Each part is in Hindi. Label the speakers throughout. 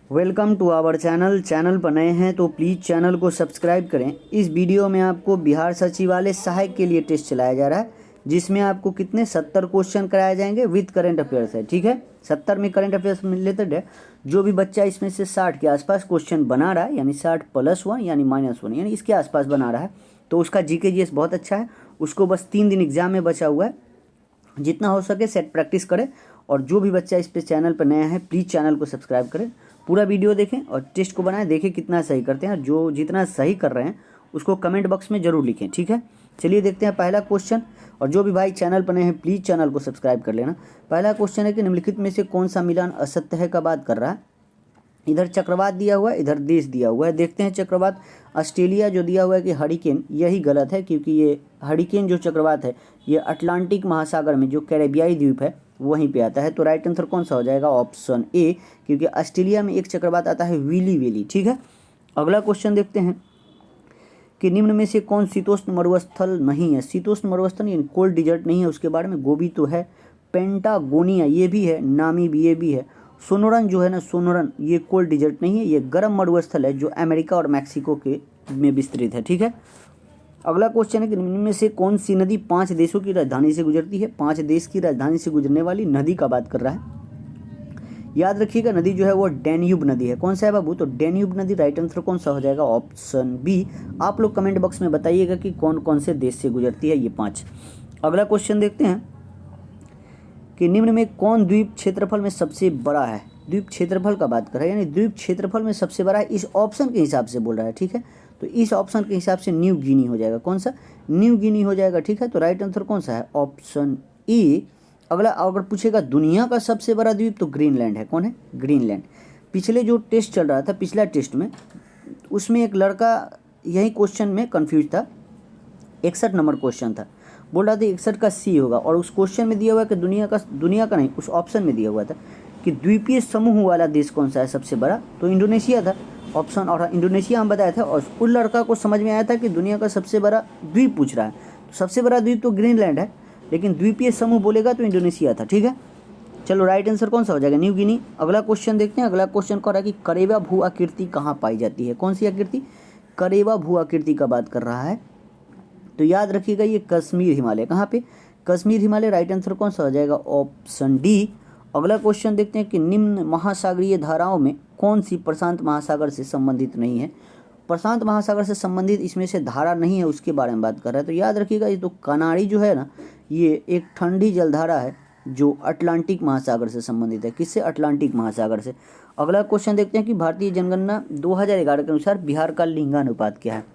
Speaker 1: वेलकम टू आवर चैनल पर नए हैं तो प्लीज़ चैनल को सब्सक्राइब करें। इस वीडियो में आपको बिहार सचिवालय सहायक के लिए टेस्ट चलाया जा रहा है, जिसमें आपको कितने 70 क्वेश्चन कराए जाएंगे विद करंट अफेयर्स है। ठीक है, 70 में करंट अफेयर्स रिलेटेड है। जो भी बच्चा इसमें से 60 के आसपास क्वेश्चन बना रहा है, यानी 60+1 यानी -1 यानी इसके आसपास बना रहा है, तो उसका GK GS बहुत अच्छा है। उसको बस 3 दिन एग्जाम में बचा हुआ है। जितना हो सके सेट प्रैक्टिस करें। और जो भी बच्चा इस पे चैनल पर नया है प्लीज़ चैनल को सब्सक्राइब करें, पूरा वीडियो देखें और टेस्ट को बनाएं, देखें कितना सही करते हैं। जो जितना सही कर रहे हैं उसको कमेंट बॉक्स में ज़रूर लिखें। ठीक है, चलिए देखते हैं पहला क्वेश्चन। और जो भी भाई चैनल पर नए हैं प्लीज़ चैनल को सब्सक्राइब कर लेना। पहला क्वेश्चन है कि निम्नलिखित में से कौन सा मिलान असत्य है का बात कर रहा है। इधर चक्रवात दिया हुआ है, इधर देश दिया हुआ है। देखते हैं चक्रवात ऑस्ट्रेलिया जो दिया हुआ है कि हरिकेन, यही गलत है, क्योंकि ये हरिकेन जो चक्रवात है ये अटलांटिक महासागर में जो कैरेबियाई द्वीप है वहीं पे आता है। तो राइट आंसर कौन सा हो जाएगा? ऑप्शन ए, क्योंकि ऑस्ट्रेलिया में एक चक्रवात आता है विली वेली। ठीक है, अगला क्वेश्चन देखते हैं कि निम्न में से कौन शीतोष्ण मरुस्थल नहीं है। शीतोष्ण मरुस्थल यानी कोल्ड डिजर्ट नहीं है, उसके बारे में गोबी तो है, पेंटागोनिया ये भी है, नामीबिया ये भी है। सोनोरन जो है ना, सोनोरन ये कोल्ड डिजर्ट नहीं है, ये गर्म मरुस्थल है जो अमेरिका और मैक्सिको के में विस्तृत है। ठीक है, अगला क्वेश्चन है कि निम्न में से कौन सी नदी 5 देशों की राजधानी से गुजरती है। 5 देश की राजधानी से गुजरने वाली नदी का बात कर रहा है। याद रखिएगा नदी जो है वो डैन्यूब नदी है। कौन सा है बाबू? तो डैन्यूब नदी। राइट आंसर कौन सा हो जाएगा? Option B. आप लोग कमेंट बॉक्स में बताइएगा कि कौन कौन से देश से गुजरती है ये 5। अगला क्वेश्चन देखते हैं कि निम्न में कौन द्वीप क्षेत्रफल में सबसे बड़ा है। द्वीप क्षेत्रफल का बात कर रहा है, यानी द्वीप क्षेत्रफल में सबसे बड़ा है, इस ऑप्शन के हिसाब से बोल रहा है। ठीक है, तो इस ऑप्शन के हिसाब से न्यू गिनी हो जाएगा। कौन सा? न्यू गिनी हो जाएगा। ठीक है, तो राइट आंसर कौन सा है? Option A. अगला अगर पूछेगा दुनिया का सबसे बड़ा द्वीप तो ग्रीनलैंड है। कौन है? ग्रीनलैंड। पिछले जो टेस्ट चल रहा था, पिछला टेस्ट में, उसमें एक लड़का यही क्वेश्चन में कन्फ्यूज था। 61 नंबर क्वेश्चन था, बोल रहा था 61 का सी होगा। और उस क्वेश्चन में दिया हुआ है कि दुनिया का नहीं, उस ऑप्शन में दिया हुआ था कि द्वीपीय समूह वाला देश कौन सा है सबसे बड़ा, तो इंडोनेशिया था ऑप्शन। और इंडोनेशिया हम बताया था, और उस लड़का को समझ में आया था कि दुनिया का सबसे बड़ा द्वीप पूछ रहा है, तो सबसे बड़ा द्वीप तो ग्रीनलैंड है, लेकिन द्वीपीय समूह बोलेगा तो इंडोनेशिया था। ठीक है, चलो राइट आंसर कौन सा हो जाएगा? New Guinea. अगला क्वेश्चन देखते हैं। अगला क्वेश्चन कह रहा है कि करेवा भू आकृति कहाँ पाई जाती है। कौन सी आकृति? करेवा भू आकृति का बात कर रहा है। तो याद रखिएगा ये कश्मीर हिमालय। कहाँ पे? कश्मीर हिमालय। राइट आंसर कौन सा हो जाएगा? Option D. अगला क्वेश्चन देखते हैं कि निम्न महासागरीय धाराओं में कौन सी प्रशांत महासागर से संबंधित नहीं है। प्रशांत महासागर से संबंधित इसमें से धारा नहीं है, उसके बारे में बात कर रहा है। तो याद रखिएगा ये तो कनारी जो है ना, ये एक ठंडी जलधारा है जो अटलांटिक महासागर से संबंधित है। किससे? अटलांटिक महासागर से। अगला क्वेश्चन देखते हैं कि भारतीय जनगणना 2011 के अनुसार बिहार का लिंगानुपात क्या है।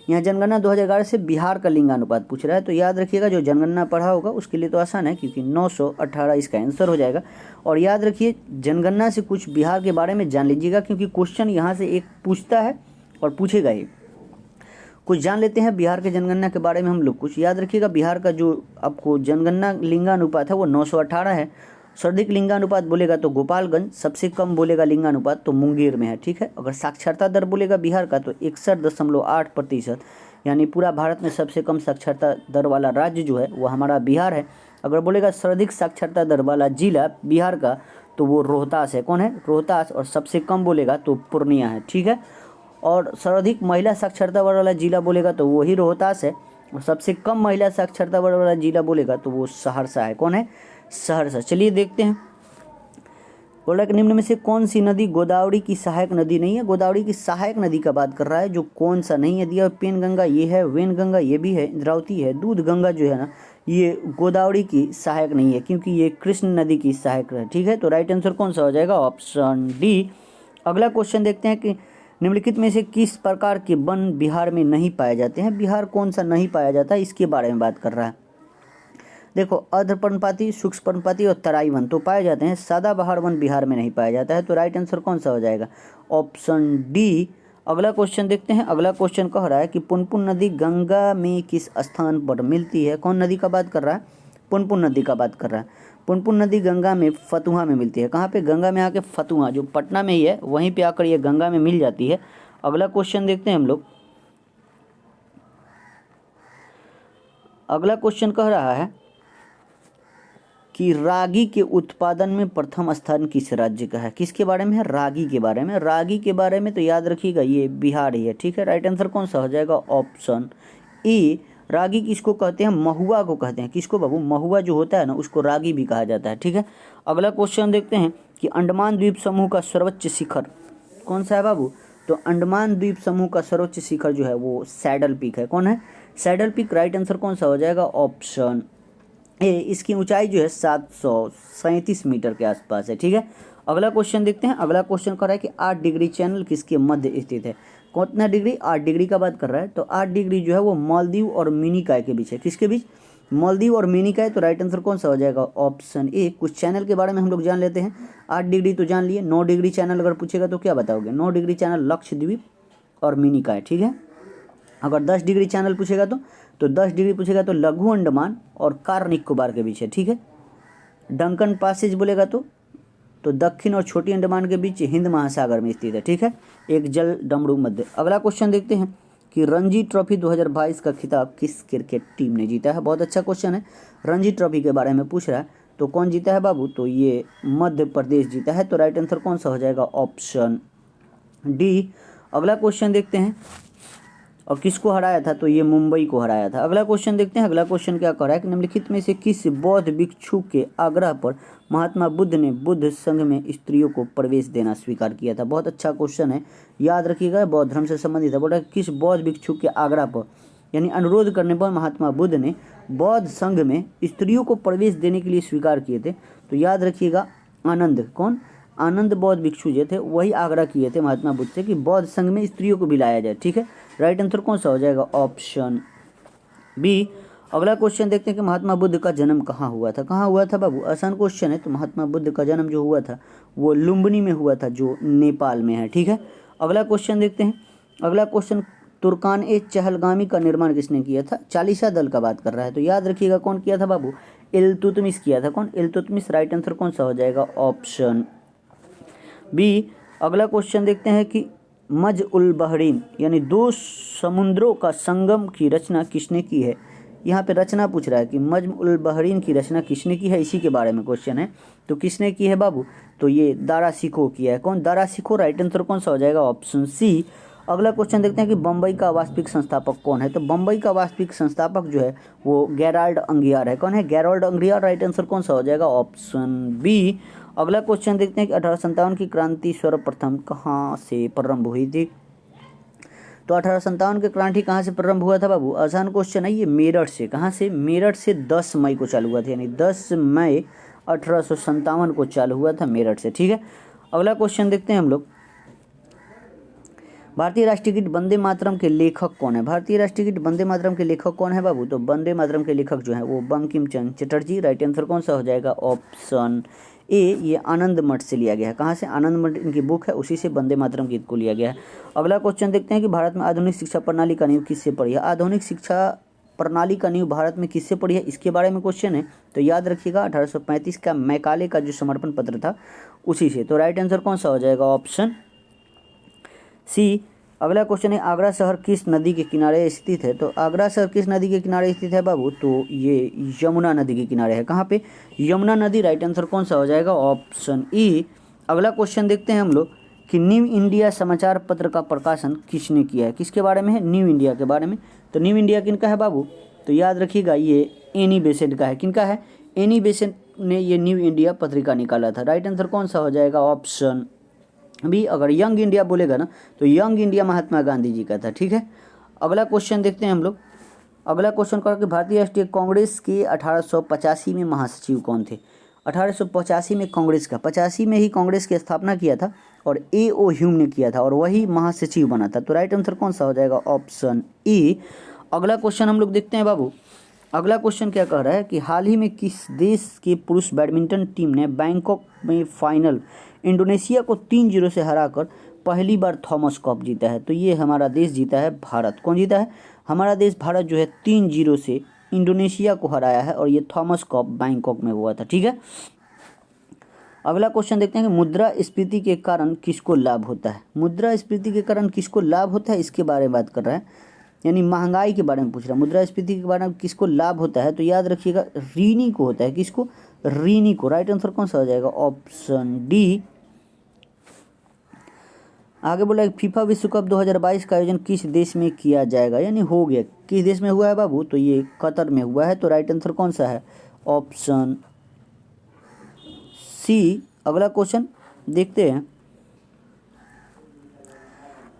Speaker 1: यहाँ जनगणना 2011 से बिहार का लिंगानुपात पूछ रहा है। तो याद रखिएगा जो जनगणना पढ़ा होगा उसके लिए तो आसान है, क्योंकि 918 इसका आंसर हो जाएगा। और याद रखिए जनगणना से कुछ बिहार के बारे में जान लीजिएगा, क्योंकि क्वेश्चन यहाँ से एक पूछता है और पूछेगा ही। कुछ जान लेते हैं बिहार के जनगणना के बारे में हम लोग कुछ। याद रखिएगा बिहार का जो आपको जनगणना लिंगानुपात है वो 918 है। सर्वाधिक लिंगानुपात बोलेगा तो गोपालगंज, सबसे कम बोलेगा लिंगानुपात तो मुंगेर में है। ठीक है, अगर साक्षरता दर बोलेगा बिहार का तो 61.8%, यानी पूरा भारत में सबसे कम साक्षरता दर वाला राज्य जो है वो हमारा बिहार है। अगर बोलेगा सर्वाधिक साक्षरता दर वाला जिला बिहार का तो वो रोहतास है। कौन है? रोहतास। और सबसे कम बोलेगा तो पूर्णिया है। ठीक है, और सर्वाधिक महिला साक्षरता दर वाला जिला बोलेगा तो वही रोहतास है। और सबसे कम महिला साक्षरता दर वाला जिला बोलेगा तो वो सहरसा है। कौन है? सहरसा। चलिए देखते हैं। बोला कि निम्न में से कौन सी नदी गोदावरी की सहायक नदी नहीं है। गोदावरी की सहायक नदी का बात कर रहा है, जो कौन सा नहीं है दिया। पेन गंगा ये है, वेन गंगा ये भी है, इंद्रावती है, दूध गंगा जो है ना ये गोदावरी की सहायक नहीं है, क्योंकि ये कृष्ण नदी की सहायक है। ठीक है, तो राइट आंसर कौन सा हो जाएगा? Option D. अगला क्वेश्चन देखते हैं कि निम्नलिखित में से किस प्रकार के वन बिहार में नहीं पाए जाते हैं। बिहार कौन सा नहीं पाया जाता है इसके बारे में बात कर रहा है। देखो अर्ध पर्णपाती, सूक्ष्म पर्णपाती और तराई वन तो पाए जाते हैं, सदाबहार वन बिहार में नहीं पाया जाता है। तो राइट आंसर कौन सा हो जाएगा? Option D. अगला क्वेश्चन देखते हैं। अगला क्वेश्चन कह रहा है कि पुनपुन नदी गंगा में किस स्थान पर मिलती है। कौन नदी का बात कर रहा है? पुनपुन नदी का बात कर रहा है। पुनपुन नदी गंगा में फतुहा में मिलती है। कहाँ पे? गंगा में आके फतुहा जो पटना में ही है वहीं पे आकर ये गंगा में मिल जाती है। अगला क्वेश्चन देखते हैं हम लोग। अगला क्वेश्चन कह रहा है कि रागी के उत्पादन में प्रथम स्थान किस राज्य का है। किसके बारे में है, रागी के बारे में। रागी के बारे में तो याद रखिएगा ये बिहार ही है, ठीक है। राइट आंसर कौन सा हो जाएगा, ऑप्शन ए। रागी किसको कहते हैं, महुआ को कहते हैं। किसको बाबू, महुआ जो होता है ना उसको रागी भी कहा जाता है, ठीक है। अगला क्वेश्चन देखते हैं कि अंडमान द्वीप समूह का सर्वोच्च शिखर कौन सा है बाबू। तो अंडमान द्वीप समूह का सर्वोच्च शिखर जो है वो सैडल पीक है। कौन है, सैडल पीक। राइट आंसर कौन सा हो जाएगा, ऑप्शन ए। इसकी ऊंचाई जो है 737 मीटर के आसपास है, ठीक है। अगला क्वेश्चन देखते हैं। अगला क्वेश्चन कर रहा है कि 8 डिग्री चैनल किसके मध्य स्थित है। कितना डिग्री, 8 डिग्री का बात कर रहा है। तो 8 डिग्री जो है वो मालदीव और मिनिकॉय के बीच है। किसके बीच, मालदीव और मिनिकॉय। तो राइट आंसर कौन सा हो जाएगा, ऑप्शन ए। कुछ चैनल के बारे में हम लोग जान लेते हैं। 8 डिग्री तो जान लिए, 9 डिग्री चैनल अगर पूछेगा तो क्या बताओगे। 9 डिग्री चैनल लक्षद्वीप और मिनिकॉय, ठीक है। अगर 10 डिग्री चैनल पूछेगा तो 10 डिग्री पूछेगा तो लघु अंडमान और कार निकोबार के बीच है, ठीक है। डंकन पैसेज बोलेगा तो दक्षिण और छोटी अंडमान के बीच हिंद महासागर में स्थित है, ठीक है। एक जल डमरू मध्य। अगला क्वेश्चन देखते हैं कि रणजी ट्रॉफी 2022 का खिताब किस क्रिकेट टीम ने जीता है। बहुत अच्छा क्वेश्चन है। रणजी ट्रॉफी के बारे में पूछ रहा है, तो कौन जीता है बाबू, तो ये मध्य प्रदेश जीता है। तो राइट आंसर कौन सा हो जाएगा, ऑप्शन डी। अगला क्वेश्चन देखते हैं, और किसको हराया था, तो ये मुंबई को हराया था। अगला क्वेश्चन देखते हैं। अगला क्वेश्चन क्या कर रहा है कि निम्नलिखित में से किस बौद्ध भिक्षु के आग्रह पर महात्मा बुद्ध ने बुद्ध संघ में स्त्रियों को प्रवेश देना स्वीकार किया था। बहुत अच्छा क्वेश्चन है, याद रखिएगा, बौद्ध धर्म से संबंधित है। बोल रहा है किस बौद्ध भिक्षु के आग्रह पर, यानी अनुरोध करने पर महात्मा बुद्ध ने बौद्ध संघ में स्त्रियों को प्रवेश देने के लिए स्वीकार किए थे। तो याद रखिएगा आनंद, कौन, आनंद बौद्ध भिक्षु जो थे वही आग्रह किए थे महात्मा बुद्ध से कि बौद्ध संघ में स्त्रियों को भी लाया जाए, ठीक है। राइट आंसर कौन सा हो जाएगा, ऑप्शन बी। अगला क्वेश्चन देखते हैं कि महात्मा बुद्ध का जन्म कहाँ हुआ था। कहाँ हुआ था बाबू, आसान क्वेश्चन है। तो महात्मा बुद्ध का जन्म जो हुआ था वो लुम्बिनी में हुआ था, जो नेपाल में है, ठीक है। अगला क्वेश्चन देखते हैं। अगला क्वेश्चन, तुर्कान ए चहलगामी का निर्माण किसने किया था। चालीसा दल का बात कर रहा है। तो याद रखिएगा कौन किया था बाबू, इल्तुतमिश किया था। कौन, इल्तुतमिश। राइट आंसर कौन सा हो जाएगा, ऑप्शन बी। अगला क्वेश्चन देखते हैं कि मज उल बहरीन यानी 2 समुद्रों का संगम की रचना किसने की है। यहाँ पे रचना पूछ रहा है कि मज उल बहरीन की रचना किसने की है, इसी के बारे में क्वेश्चन है। तो किसने की है बाबू, तो ये दारा सिखो किया है। कौन, दारा सिखो। राइट आंसर कौन सा हो जाएगा, ऑप्शन सी। अगला क्वेश्चन देखते हैं कि बम्बई का वास्तविक संस्थापक कौन है। तो बम्बई का वास्तविक संस्थापक जो है वो गेराल्ड अंगियार है। कौन है, गेराल्ड अंगियार। राइट आंसर कौन सा हो जाएगा, ऑप्शन बी। अगला क्वेश्चन देखते हैं कि 1857 की क्रांति सर्वप्रथम कहाँ से प्रारंभ हुई थी। तो 1857 की क्रांति कहाँ से प्रारंभ हुआ था बाबू, आसान क्वेश्चन है ये, मेरठ से। कहाँ से, मेरठ से 10 मई को चालू हुआ था, यानी 10 मई 1857 को चालू हुआ था मेरठ से, ठीक है। अगला क्वेश्चन देखते हैं हम लोग, भारतीय राष्ट्रीय गीत वंदे मातरम के लेखक कौन है। भारतीय राष्ट्रीय गीत वंदे मातरम के लेखक कौन है बाबू, तो वंदे मातरम के लेखक जो है वो बंकिम चंद्र चटर्जी। राइट आंसर कौन सा हो जाएगा, ऑप्शन ए। ये आनंद मठ से लिया गया है। कहाँ से, आनंद मठ इनकी बुक है, उसी से वंदे मातरम गीत को लिया गया है। अगला क्वेश्चन देखते हैं कि भारत में आधुनिक शिक्षा प्रणाली का नींव किससे पड़ी है। आधुनिक शिक्षा प्रणाली का नींव भारत में किससे पड़ी है, इसके बारे में क्वेश्चन है। तो याद रखिएगा 1835 का मैकाले का जो समर्पण पत्र था उसी से। तो राइट आंसर कौन सा हो जाएगा, ऑप्शन सी। अगला क्वेश्चन है, आगरा शहर किस नदी के किनारे स्थित है। तो आगरा शहर किस नदी के किनारे स्थित है बाबू, तो ये यमुना नदी के किनारे है। कहाँ पे, यमुना नदी। राइट आंसर कौन सा हो जाएगा, ऑप्शन ई। अगला क्वेश्चन देखते हैं हम लोग कि न्यू इंडिया समाचार पत्र का प्रकाशन किसने किया है। किसके बारे में है, न्यू इंडिया के बारे में। तो न्यू इंडिया किनका है बाबू, तो याद रखिएगा ये एनी बेसेंट का है। किनका है, एनी बेसेंट ने ये न्यू इंडिया पत्रिका निकाला था। राइट आंसर कौन सा हो जाएगा, ऑप्शन भी। अगर यंग इंडिया बोलेगा ना तो यंग इंडिया महात्मा गांधी जी का था, ठीक है। अगला क्वेश्चन देखते हैं हम लोग। अगला क्वेश्चन कर कि भारतीय राष्ट्रीय कांग्रेस के 1885 में महासचिव कौन थे। 1885 में कांग्रेस का, 85 में ही कांग्रेस की स्थापना किया था और A.O. ह्यूम ने किया था और वही महासचिव बना था। तो राइट आंसर कौन सा हो जाएगा, ऑप्शन ई। अगला क्वेश्चन हम लोग देखते हैं बाबू। अगला क्वेश्चन क्या कह रहा है कि हाल ही में किस देश के पुरुष बैडमिंटन टीम ने बैंकॉक में फाइनल इंडोनेशिया को 3-0 से हराकर पहली बार थॉमस कप जीता है। तो ये हमारा देश जीता है, भारत। कौन जीता है, हमारा देश भारत जो है 3-0 से इंडोनेशिया को हराया है और ये थॉमस कप बैंकॉक में हुआ था, ठीक है। अगला क्वेश्चन देखते हैं कि मुद्रास्फीति के कारण किसको लाभ होता है। मुद्रास्फीति के कारण किसको लाभ होता है, इसके बारे में बात कर रहा है, यानी महंगाई के बारे में पूछ रहा है। मुद्रास्फीति के बारे में किसको लाभ होता है, तो याद रखिएगा ऋणी को होता है। किसको, रीनी को। राइट आंसर कौन सा हो जाएगा? Option D. आगे बोला है फीफा विश्व कप 2022 का आयोजन किस देश में किया जाएगा, यानी हो गया। किस देश में हुआ है बाबू? तो ये कतर में हुआ है। तो राइट आंसर कौन सा है? Option C. अगला क्वेश्चन देखते हैं।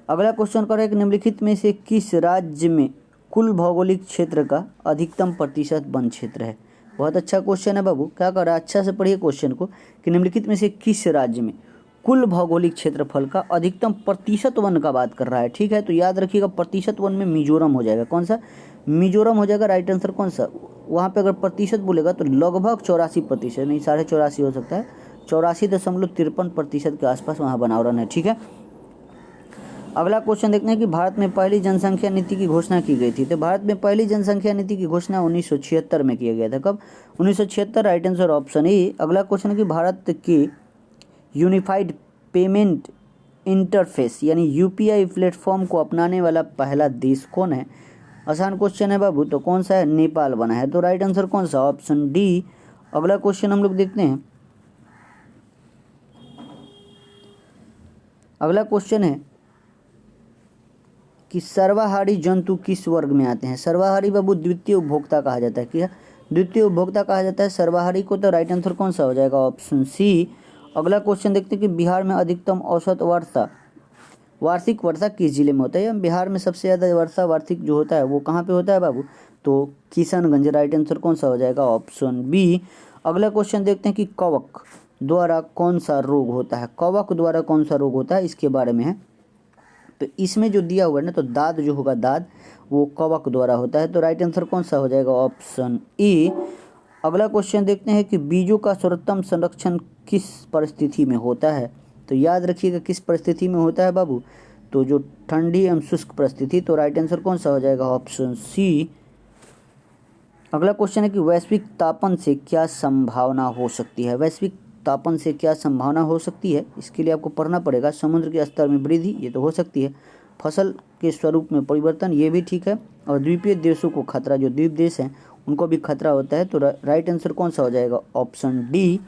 Speaker 1: अगला क्वेश्चन कर रहा है कि निम्नलिखित में से किस राज्य में कुल भौगोलिक क्षेत्र का अधिकतम प्रतिशत वन क्षेत्र है? बहुत अच्छा क्वेश्चन है बाबू। क्या कर रहा है? अच्छा से पढ़िए क्वेश्चन को कि निम्नलिखित में से किस राज्य में कुल भौगोलिक क्षेत्रफल का अधिकतम प्रतिशत वन का बात कर रहा है। ठीक है, तो याद रखिएगा प्रतिशत वन में मिजोरम हो जाएगा। कौन सा? मिजोरम हो जाएगा। राइट आंसर कौन सा? वहाँ पे अगर प्रतिशत बोलेगा तो लगभग 84%, नहीं 84.5 हो सकता है, 84.53% के आसपास वहाँ बनावरण है। ठीक है, अगला क्वेश्चन देखते हैं कि भारत में पहली जनसंख्या नीति की घोषणा की गई थी। तो भारत में पहली जनसंख्या नीति की घोषणा 1976 में किया गया था। कब? 1976। Right answer option A. अगला क्वेश्चन है कि भारत के यूनिफाइड पेमेंट इंटरफेस यानी यूपीआई प्लेटफॉर्म को अपनाने वाला पहला देश कौन है? आसान क्वेश्चन है बाबू। तो कौन सा है? नेपाल बना है। तो राइट आंसर कौन सा? Option D. अगला क्वेश्चन हम लोग देखते हैं। अगला क्वेश्चन है कि सर्वाहारी जंतु किस वर्ग में आते हैं? सर्वाहारी बाबू द्वितीय उपभोक्ता कहा जाता है। क्या? द्वितीय उपभोक्ता कहा जाता है सर्वाहारी को। तो राइट आंसर कौन सा हो जाएगा? Option C. अगला क्वेश्चन देखते हैं कि बिहार में अधिकतम औसत वर्षा वार्षिक वर्षा किस जिले में होता है? बिहार में सबसे ज़्यादा वर्षा वार्षिक जो होता है वो कहाँ पे होता है बाबू? तो किशनगंज। राइट आंसर कौन सा हो जाएगा? Option B. अगला क्वेश्चन देखते हैं कि कवक द्वारा कौन सा रोग होता है? कवक द्वारा कौन सा रोग होता है इसके बारे में है। तो इसमें जो दिया हुआ है ना, तो दाद जो होगा, दाद वो कवक द्वारा होता है। तो राइट आंसर कौन सा हो जाएगा? Option A. अगला क्वेश्चन देखते हैं कि बीजों का सर्वोत्तम संरक्षण किस परिस्थिति में होता है? तो याद रखिएगा किस परिस्थिति में होता है बाबू? तो जो ठंडी एवं शुष्क परिस्थिति। तो राइट आंसर कौन सा हो जाएगा? Option C. अगला क्वेश्चन है कि वैश्विक तापन से क्या संभावना हो सकती है? वैश्विक तापन से क्या संभावना हो सकती है? इसके लिए आपको पढ़ना पड़ेगा। समुद्र के स्तर में वृद्धि, ये तो हो सकती है। फसल के स्वरूप में परिवर्तन, ये भी ठीक है। और द्वीपीय देशों को खतरा, जो द्वीप देश हैं उनको भी खतरा होता है। तो राइट आंसर कौन सा हो जाएगा? Option D.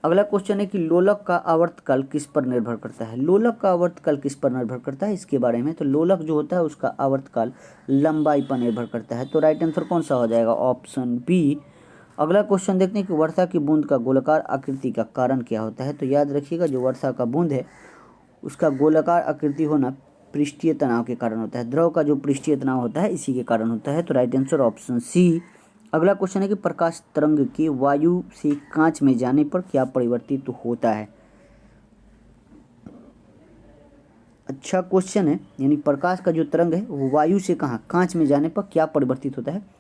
Speaker 1: अगला क्वेश्चन है कि लोलक का आवर्तकाल किस पर निर्भर करता है? लोलक का आवर्तकाल किस पर निर्भर करता है इसके बारे में। तो लोलक जो होता है उसका आवर्तकाल लंबाई पर निर्भर करता है। तो राइट आंसर कौन सा हो जाएगा? Option B. अगला क्वेश्चन देखते हैं कि वर्षा की बूंद का गोलाकार आकृति का कारण क्या होता है? तो याद रखिएगा जो वर्षा का बूंद है उसका गोलाकार आकृति होना पृष्ठीय तनाव के कारण होता है। द्रव का जो पृष्ठीय तनाव होता है इसी के कारण होता है। तो राइट आंसर ऑप्शन सी। अगला क्वेश्चन है कि प्रकाश तरंग के वायु से कांच में जाने पर क्या परिवर्तित होता है? अच्छा क्वेश्चन है, यानी प्रकाश का जो तरंग है वो वायु से कहाँ, कांच में जाने पर क्या परिवर्तित होता है?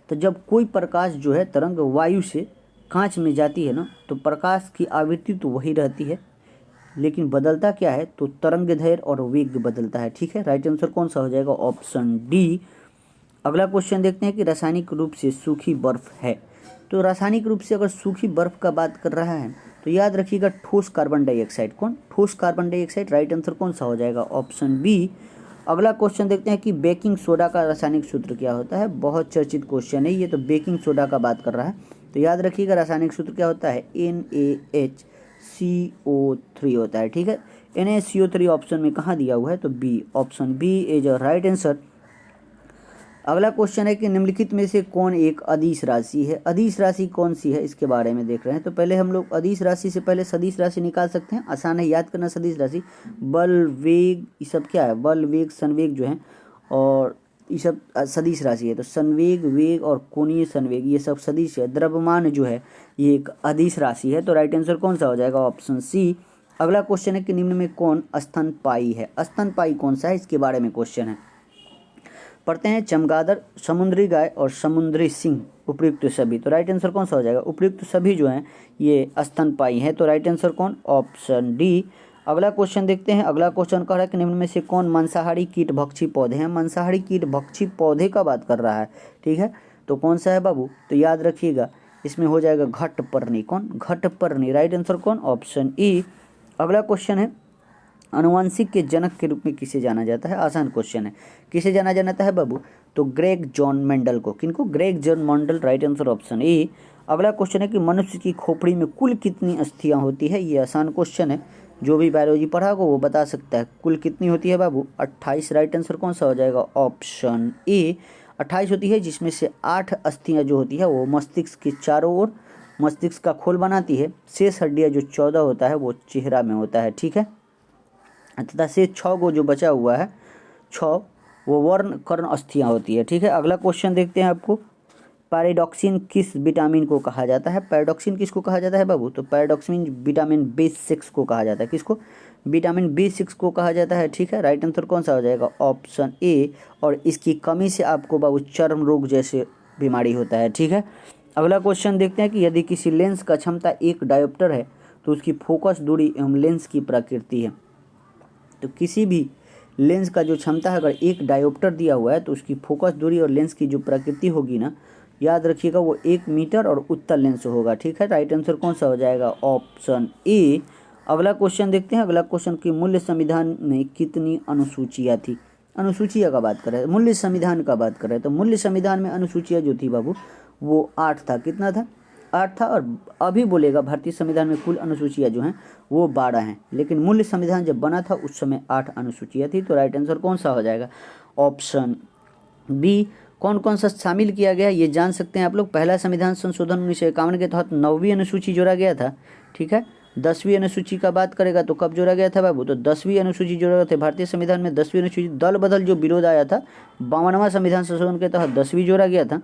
Speaker 1: तो जब कोई प्रकाश जो है तरंग वायु से कांच में जाती है ना, तो प्रकाश की आवृत्ति तो वही रहती है, लेकिन बदलता क्या है? तो तरंग दैर्घ्य और वेग बदलता है। ठीक है, राइट आंसर कौन सा हो जाएगा? Option D. अगला क्वेश्चन देखते हैं कि रासायनिक रूप से सूखी बर्फ है। तो रासायनिक रूप से अगर सूखी बर्फ का बात कर रहा है तो याद रखिएगा ठोस कार्बन डाइऑक्साइड। कौन? ठोस कार्बन डाइऑक्साइड। राइट आंसर कौन सा हो जाएगा? Option B. अगला क्वेश्चन देखते हैं कि बेकिंग सोडा का रासायनिक सूत्र क्या होता है? बहुत चर्चित क्वेश्चन है ये, तो बेकिंग सोडा का बात कर रहा है। तो याद रखिएगा रासायनिक सूत्र क्या होता है? NaHCO3 होता है। ठीक है, NaCO3 ऑप्शन में कहाँ दिया हुआ है? तो B, option B is a right answer. अगला क्वेश्चन है कि निम्नलिखित में से कौन एक अदिश राशि है? अदिश राशि कौन सी है इसके बारे में देख रहे हैं। तो पहले हम लोग अदिश राशि से पहले सदिश राशि निकाल सकते हैं। आसान है याद करना सदिश राशि। बल, वेग, ये सब क्या है? बल, वेग, संवेग जो है, और ये सब सदिश राशि है। तो संवेग, वेग और कोणीय संवेग ये सब सदिश है। द्रव्यमान जो है ये एक अदिश राशि है। तो राइट आंसर कौन सा हो जाएगा? Option C. अगला क्वेश्चन है कि निम्न में कौन स्तनपायी है? स्तनपायी कौन सा है इसके बारे में क्वेश्चन है। पढ़ते हैं चमगादड़, समुद्री गाय और समुद्री सिंह उपयुक्त सभी। तो राइट आंसर कौन सा हो जाएगा? उपयुक्त सभी जो हैं ये स्तनपायी हैं। तो राइट आंसर कौन? Option D. अगला क्वेश्चन देखते हैं। अगला क्वेश्चन कह रहा है कि निम्न में से कौन मांसाहारी कीट भक्षी पौधे हैं? मांसाहारी कीट भक्षी पौधे का बात कर रहा है। ठीक है, तो कौन सा है बाबू? तो याद रखिएगा इसमें हो जाएगा घटपर्णी। कौन? घटपर्णी। राइट आंसर कौन? Option E. अगला क्वेश्चन है अनुवांशिक के जनक के रूप में किसे जाना जाता है? आसान क्वेश्चन है। किसे जाना जाता है बाबू? तो ग्रेग जॉन मेंडल को। किनको? Greg John Mendel. Right answer option A. अगला क्वेश्चन है कि मनुष्य की खोपड़ी में कुल कितनी अस्थियां होती है? ये आसान क्वेश्चन है, जो भी बायोलॉजी पढ़ा हो वो बता सकता है। कुल कितनी होती है बाबू? 28। राइट आंसर कौन सा हो जाएगा? ऑप्शन ए 28 होती है, जिसमें से 8 अस्थियां जो होती है वो मस्तिष्क के चारों ओर मस्तिष्क का खोल बनाती है। शेष हड्डियां जो 14 होता है वो चेहरा में होता है, ठीक है। तथा शेष 6 को जो बचा हुआ है 6 वो वर्ण कर्ण अस्थियां होती है, ठीक है। अगला क्वेश्चन देखते हैं आपको। पैराडॉक्सिन किस विटामिन को कहा जाता है? पैराडॉक्सिन किसको कहा जाता है बाबू? तो पैराडॉक्सिन विटामिन B6 को कहा जाता है। किसको? विटामिन B6 को कहा जाता है, ठीक है। राइट आंसर कौन सा हो जाएगा? Option A. और इसकी कमी से आपको बाबू चर्म रोग जैसे बीमारी होता है, ठीक है। अगला क्वेश्चन देखते हैं कि यदि किसी लेंस का क्षमता 1 डायोप्टर है तो उसकी फोकस दूरी एवं लेंस की प्रकृति है। तो किसी भी लेंस का जो क्षमता है अगर 1 डायोप्टर दिया हुआ है तो उसकी फोकस दूरी और लेंस की जो प्रकृति होगी ना, याद रखिएगा वो 1 मीटर और उत्तल लेंस होगा, ठीक है। राइट आंसर कौन सा हो जाएगा? Option A. अगला क्वेश्चन देखते हैं। अगला क्वेश्चन की मूल्य संविधान में कितनी अनुसूचियाँ थी? अनुसूचियाँ का बात कर रहे हैं, मूल्य संविधान का बात कर रहे हैं। तो मूल्य संविधान में अनुसूचियाँ जो थी बाबू वो 8 था। कितना था? 8 था। और अभी बोलेगा भारतीय संविधान में कुल अनुसूचियाँ जो हैं वो 12 हैं, लेकिन मूल्य संविधान जब बना था उस समय 8 अनुसूचियाँ थी। तो राइट आंसर कौन सा हो जाएगा? Option B. कौन कौन सा शामिल किया गया ये जान सकते हैं आप लोग। पहला संविधान संशोधन 1951 के तहत 9वीं अनुसूची जोड़ा गया था, ठीक है। 10वीं अनुसूची का बात करेगा तो कब जोड़ा गया था बाबू? तो 10वीं अनुसूची जोड़ा गया था भारतीय संविधान में। 10वीं अनुसूची दल बदल जो विरोध आया था 52वां संविधान संशोधन के तहत 10वीं जोड़ा गया था।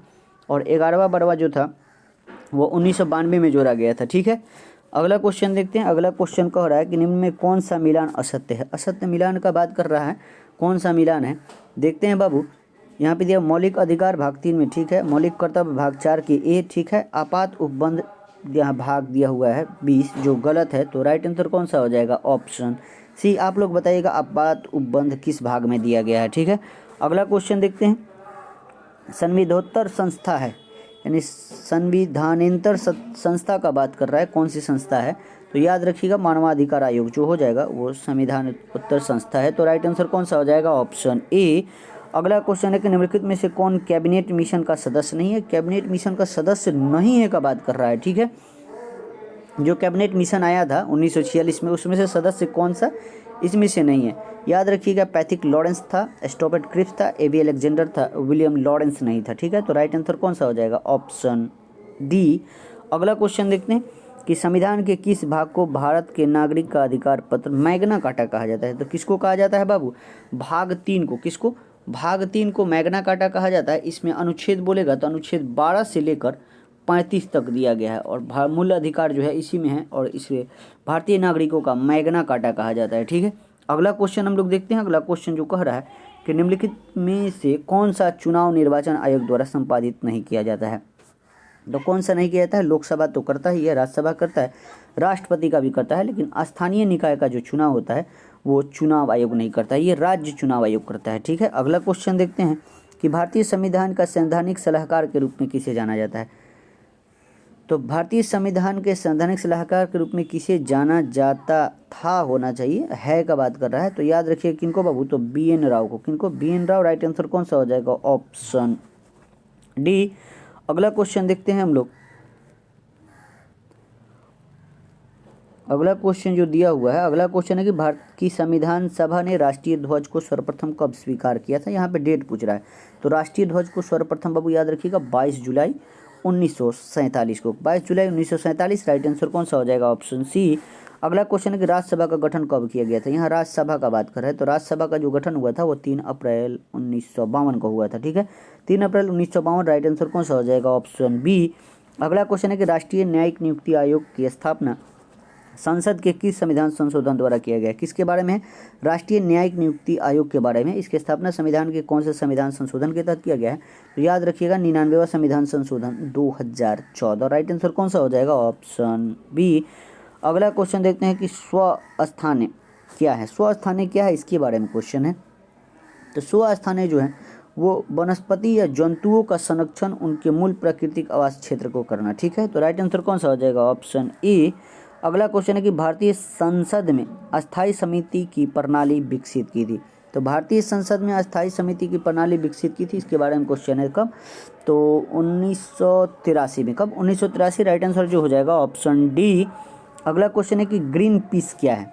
Speaker 1: और 11वां बड़वा जो था वो 1992 में जोड़ा गया था, ठीक है। अगला क्वेश्चन देखते हैं। अगला क्वेश्चन कह रहा है कि निम्न में कौन सा मिलान असत्य है? असत्य मिलान का बात कर रहा है। कौन सा मिलान है देखते हैं बाबू। यहाँ पे दिया मौलिक अधिकार भाग 3 में, ठीक है। मौलिक कर्तव्य भाग 4 की ए, ठीक है। आपात उपबंध यहाँ भाग दिया हुआ है 20, जो गलत है। तो राइट आंसर कौन सा हो जाएगा? Option C. आप लोग बताइएगा आपात उपबंध किस भाग में दिया गया है, ठीक है। अगला क्वेश्चन देखते हैं। संविधानोत्तर संस्था है, यानी संविधानेतर संस्था का बात कर रहा है। कौन सी संस्था है? तो याद रखिएगा मानवाधिकार आयोग जो हो जाएगा वो संविधानोत्तर संस्था है। तो राइट आंसर कौन सा हो जाएगा? Option A. अगला क्वेश्चन है कि निम्नलिखित में से कौन कैबिनेट मिशन का सदस्य नहीं है? कैबिनेट मिशन का सदस्य नहीं है का बात कर रहा है, ठीक है। जो कैबिनेट मिशन आया था 1946 में उसमें से सदस्य कौन सा? इसमें से नहीं है। याद रखिएगा पैथिक लॉरेंस था, स्टॉपेट क्रिप्स था, एबी अलेक्जेंडर था, विलियम लॉरेंस नहीं था, ठीक है। तो राइट आंसर कौन सा हो जाएगा? Option D. अगला क्वेश्चन देखते हैं कि संविधान के किस भाग को भारत के नागरिक का अधिकार पत्र मैग्ना कार्टा कहा जाता है? तो किसको कहा जाता है बाबू? भाग 3 को। किसको? भाग 3 को मैग्ना कार्टा कहा जाता है। इसमें अनुच्छेद बोलेगा तो अनुच्छेद 12 से लेकर 35 तक दिया गया है और मूल अधिकार जो है इसी में है और इसे भारतीय नागरिकों का मैग्ना कार्टा कहा जाता है, ठीक है। अगला क्वेश्चन हम लोग देखते हैं। अगला क्वेश्चन जो कह रहा है कि निम्नलिखित में से कौन सा चुनाव निर्वाचन आयोग द्वारा संपादित नहीं किया जाता है? तो कौन सा नहीं किया जाता है? लोकसभा तो करता ही है, राज्यसभा करता है, राष्ट्रपति का भी करता है, लेकिन स्थानीय निकाय का जो चुनाव होता है वो चुनाव आयोग नहीं करता है, ये राज्य चुनाव आयोग करता है, ठीक है। अगला क्वेश्चन देखते हैं कि भारतीय संविधान का सैद्धांतिक सलाहकार के रूप में किसे जाना जाता है? तो भारतीय संविधान के सैद्धांतिक सलाहकार के रूप में किसे जाना जाता था होना चाहिए, है का बात कर रहा है। तो याद रखिए किनको बाबू? तो BN राव को। किनको? BN राव। राइट आंसर कौन सा हो जाएगा? Option D. अगला क्वेश्चन देखते हैं हम लोग। अगला क्वेश्चन जो दिया हुआ है, अगला क्वेश्चन है कि भारत की संविधान सभा ने राष्ट्रीय ध्वज को सर्वप्रथम कब स्वीकार किया था? यहाँ पे डेट पूछ रहा है। तो राष्ट्रीय ध्वज को सर्वप्रथम बाबू याद रखिएगा 22 जुलाई 1947 को। 22 जुलाई 1947। राइट आंसर कौन सा हो जाएगा? Option C. अगला क्वेश्चन है कि राज्यसभा का गठन कब किया गया था? यहाँ राज्यसभा का बात कर रहे हैं। तो राज्यसभा का जो गठन हुआ था वो 3 अप्रैल 1952 को हुआ था, ठीक है। 3 अप्रैल 1952। राइट आंसर कौन सा हो जाएगा? Option B. अगला क्वेश्चन है कि राष्ट्रीय न्यायिक नियुक्ति आयोग की स्थापना संसद के किस संविधान संशोधन द्वारा किया गया? किसके बारे में? राष्ट्रीय न्यायिक नियुक्ति आयोग के बारे में। इसकी स्थापना संविधान के कौन से संविधान संशोधन के तहत किया गया है? तो याद रखिएगा 99वां संविधान संशोधन 2014। राइट आंसर कौन सा हो जाएगा? Option B. अगला क्वेश्चन देखते हैं कि स्वस्थान्य क्या है? स्वस्थान्य क्या है इसके बारे में क्वेश्चन है। तो स्वस्थान्य जो है वो वनस्पति या जंतुओं का संरक्षण उनके मूल प्राकृतिक आवास क्षेत्र को करना, ठीक है। तो राइट आंसर कौन सा हो जाएगा? Option A. अगला क्वेश्चन है कि भारतीय संसद में अस्थायी समिति की प्रणाली विकसित की थी। तो भारतीय संसद में अस्थायी समिति की प्रणाली विकसित की थी, इसके बारे में क्वेश्चन है कब, तो 1983 में। कब? 1983। राइट आंसर जो हो जाएगा ऑप्शन डी। अगला क्वेश्चन है कि ग्रीन पीस क्या है।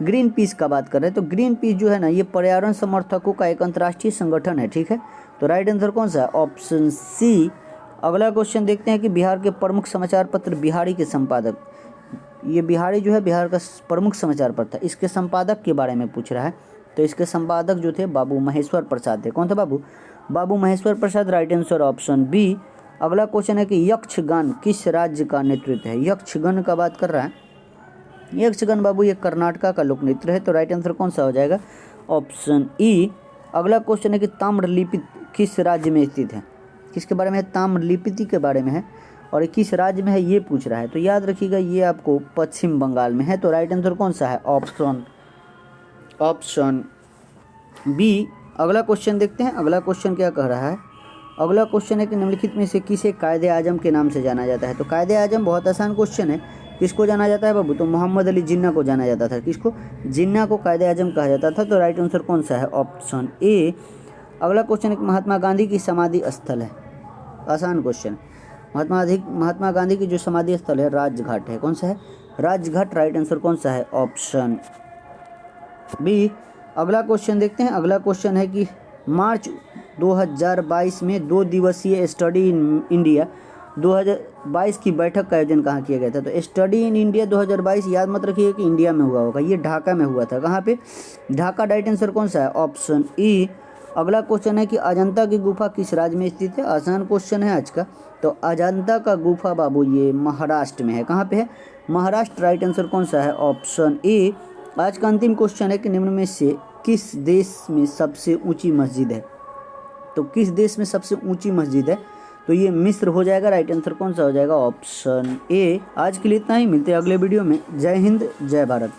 Speaker 1: ग्रीन पीस का बात कर रहे हैं तो ग्रीन पीस जो है ना, ये पर्यावरण समर्थकों का एक अंतर्राष्ट्रीय संगठन है, ठीक है। तो राइट आंसर कौन सा है? Option C. अगला क्वेश्चन देखते हैं कि बिहार के प्रमुख समाचार पत्र बिहारी के संपादक, ये बिहारी जो है बिहार का प्रमुख समाचार पत्र था, इसके संपादक के बारे में पूछ रहा है। तो इसके संपादक जो थे बाबू महेश्वर प्रसाद थे। कौन थे? Babu Maheshwar Prasad. Right answer option B. अगला क्वेश्चन है कि यक्षगान किस राज्य का नेतृत्व है। यक्षगान का बात कर रहा है। यक्षगान बाबू ये कर्नाटका का लोक नृत्य है। तो राइट आंसर कौन सा हो जाएगा? Option E. अगला क्वेश्चन है कि ताम्रलिपि किस राज्य में स्थित है। किसके बारे में है? ताम्रलिपि के बारे में है, और किस राज्य में है ये पूछ रहा है। तो याद रखिएगा ये आपको पश्चिम बंगाल में है। तो राइट आंसर कौन सा है? Option B. अगला क्वेश्चन देखते हैं। अगला क्वेश्चन क्या कह रहा है? अगला क्वेश्चन है कि निम्नलिखित में से किसे कायदे आजम के नाम से जाना जाता है। तो कायदे आजम बहुत आसान क्वेश्चन है। किसको जाना जाता है बाबू? तो मोहम्मद अली जिन्ना को जाना जाता था। किसको? जिन्ना को कायदे आजम कहा जाता था। तो राइट आंसर कौन सा है? Option A. अगला क्वेश्चन है कि महात्मा गांधी की समाधि स्थल है। आसान क्वेश्चन। महात्मा गांधी की जो समाधि स्थल है राजघाट है। कौन सा है? राजघाट। राइट आंसर कौन सा है? Option B. अगला क्वेश्चन देखते हैं। अगला क्वेश्चन है कि मार्च 2022 में 2 दिवसीय स्टडी इन इंडिया 2022 की बैठक का आयोजन कहाँ किया गया था। तो स्टडी इन इंडिया 2022 याद मत रखिए कि इंडिया में हुआ होगा, ये ढाका में हुआ था। कहाँ पे? ढाका। राइट आंसर कौन सा है? Option E. अगला क्वेश्चन है कि अजंता की गुफा किस राज्य में स्थित है। आसान क्वेश्चन है आज का। तो अजंता का गुफा बाबू ये महाराष्ट्र में है। कहाँ पे है? महाराष्ट्र। राइट आंसर कौन सा है? Option A. आज का अंतिम क्वेश्चन है कि निम्न में से किस देश में सबसे ऊंची मस्जिद है। तो किस देश में सबसे ऊंची मस्जिद है? तो ये मिस्र हो जाएगा। राइट आंसर कौन सा हो जाएगा? Option A. आज के लिए इतना ही, मिलते हैं अगले वीडियो में। जय हिंद, जय भारत।